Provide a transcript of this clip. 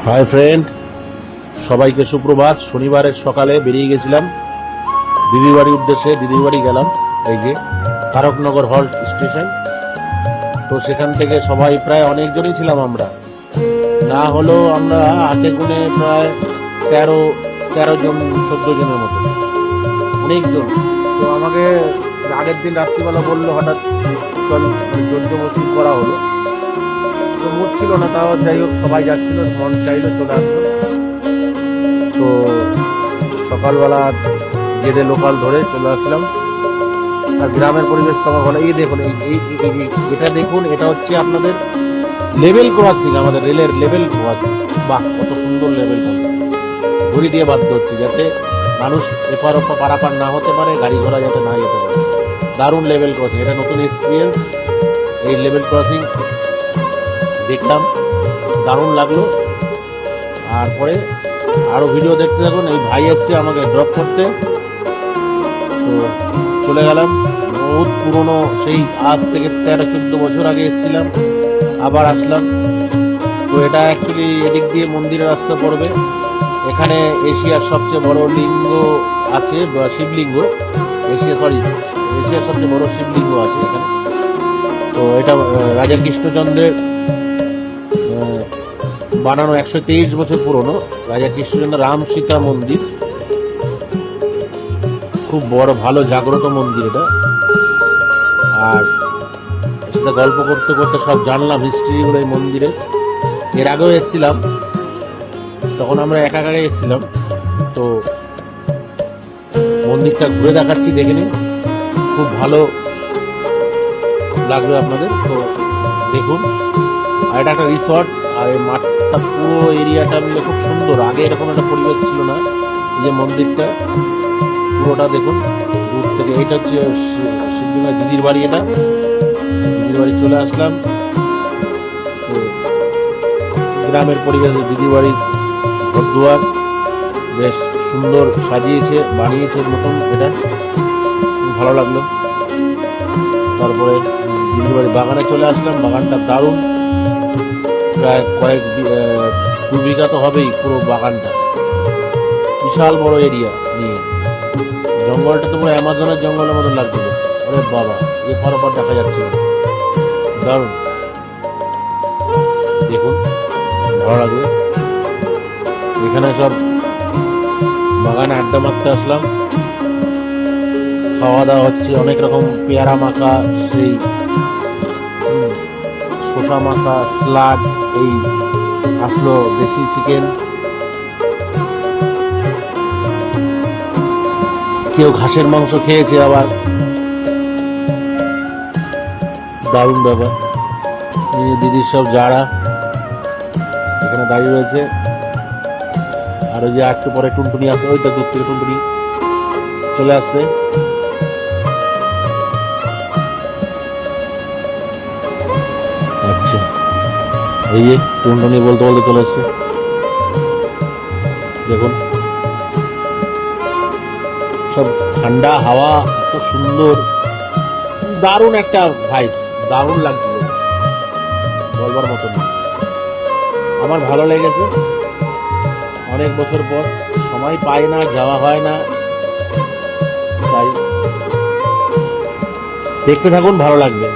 Hi friend, সবাইকে সুপ্রভাত। শনিবারের সকালে বেরিয়ে গেছিলাম দিদির বাড়ির উদ্দেশ্যে। দিদির বাড়ি গেলাম, এই যে তারকনগর হল্ট স্টেশন। তো সেখান থেকে সবাই প্রায় অনেকজনই ছিলাম আমরা, না হলেও আমরা হাতে গুনে প্রায় 13 জন 14 জনের মতো, অনেকজন। তো আমাকে আগের দিন রাত্রিবেলা বললো, হঠাৎ চল জোর জবরদস্তি করা হলো। তো মুড ছিল না, তাও যাই হোক সবাই যাচ্ছিল, মন চাইলো চলে আসলো। তো সকালবেলা গেদে লোকাল ধরে চলে আসলাম। আর গ্রামের পরিবেশ তো আমার ভালো। এই দেখুন, এটা দেখুন, এটা হচ্ছে আপনাদের লেভেল ক্রসিং, আমাদের রেলের লেভেল ক্রসিং। বাহ, কত সুন্দর লেভেল ক্রসিং। ঘড়ি দিয়ে বাধ্য হচ্ছে যাতে মানুষ এপার ওপার পারাপার না হতে পারে, গাড়ি ঘোড়া যাতে না যেতে পারে। দারুণ লেভেল ক্রসিং, এটা নতুন এক্সপিরিয়েন্স। এই লেভেল ক্রসিং দেখলাম, দারুণ লাগলো। আর পরে আরো ভিডিও দেখতে থাকুন। এই ভাই এসছে আমাকে ড্রপ করতে, তো চলে গেলাম। বহুত পুরনো, সেই আজ থেকে 13-14 বছর আগে এসেছিলাম, আবার আসলাম। তো এটা অ্যাকচুয়ালি এদিক দিয়ে মন্দিরের রাস্তা পড়বে। এখানে এশিয়ার সবচেয়ে বড় লিঙ্গ আছে, শিবলিঙ্গ। এশিয়ার সবচেয়ে বড় শিবলিঙ্গ আছে এখানে। তো এটা রাজা কৃষ্ণচন্দ্রের বানানো, 123 বছর পুরনো রাজা কৃষ্ণচন্দ্র রাম সীতা মন্দির। খুব বড়, ভালো জাগ্রত মন্দির এটা। আর সেটা গল্প করতে করতে সব জানলাম হিস্ট্রিগুলো এই মন্দিরে। এর আগেও এসেছিলাম, তখন আমরা একা এসেছিলাম। তো মন্দিরটা ঘুরে দেখাচ্ছি, দেখে নিন, খুব ভালো লাগবে আপনাদের। তো দেখুন। আর এটা একটা রিসর্ট, আর এই মাঠটা পুরো এরিয়াটা মিলে খুব সুন্দর। আগে এরকম একটা পরিবেশ ছিল না। এই যে মন্দিরটা পুরোটা দেখুন দূর থেকে। এটা হচ্ছে শিবলিঙ্গের দিদির বাড়ি। এটা দিদির বাড়ি চলে আসলাম। তো গ্রামের পরিবেশে দিদির বাড়ির ঘরদুয়ার বেশ সুন্দর সাজিয়েছে, বানিয়েছে নতুন। এটা ভালো লাগলো। তারপরে দিদির বাড়ি বাগানে চলে আসলাম। বাগানটা দারুণ, প্রায় 2 বিঘা তো হবেই পুরো বাগানটা। বিশাল বড় এরিয়া নিয়ে। জঙ্গলটা তো পুরো অ্যামাজনের জঙ্গলের মতো লাগছিল। আরে বাবা, এপার ওপার দেখা যাচ্ছিল, দারুণ। দেখুন, ভালো লাগবে। এখানে সব বাগানে আড্ডা মারতে আসলাম। খাওয়া দাওয়া হচ্ছে, অনেক রকম পেয়ারা মাখা, সেই শসা মাখা, স্লাড, এই আসলো দেশি চিকেন। কেউ ঘাসের মাংস খেয়েছে আবার, দারুণ ব্যাপার। দিদির সব যারা এখানে দাঁড়িয়ে রয়েছে। আর ওই যে একটু পরে টুনটুনি আসে, ওই তো দূর থেকে টুনটুনি চলে আসছে। আচ্ছা, এই যে টুনটুনি বলতে বলতে চলে আসছে। দেখুন, সব ঠান্ডা হাওয়া, এত সুন্দর, দারুণ একটা ভাইবস, দারুণ লাগছিল, বলবার মতন। আমার ভালো লেগেছে। অনেক বছর পর, সময় পাই না, যাওয়া হয় না, তাই দেখতে থাকুন, ভালো লাগবে।